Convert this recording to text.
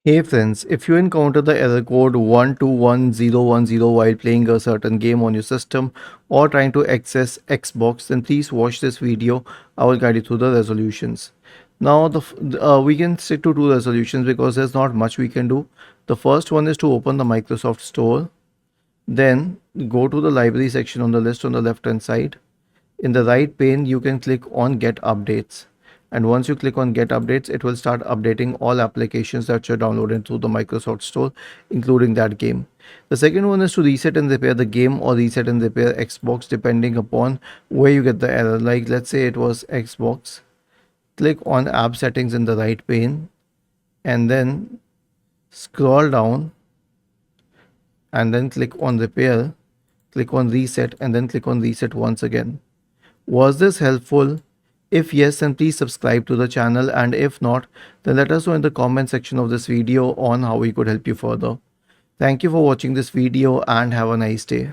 Hey friends, if you encounter the error code 121010 while playing a certain game on your system or trying to access Xbox, then please watch this video. I will guide you through the resolutions. Now, we can stick to two resolutions because there's not much we can do. The first one is to open the Microsoft Store, then go to the library section on the list on the left hand side. In the right pane, you can click on Get Updates. And once you click on Get Updates, it will start updating all applications that you're downloading through the Microsoft Store, including that game. The second one is to reset and repair the game or reset and repair Xbox depending upon where you get the error. Like let's say it was Xbox. Click on App Settings in the right pane and then scroll down and then click on Repair. Click on Reset and then click on Reset once again. Was this helpful? If yes, then please subscribe to the channel, and if not, then let us know in the comment section of this video on how we could help you further. Thank you for watching this video and have a nice day.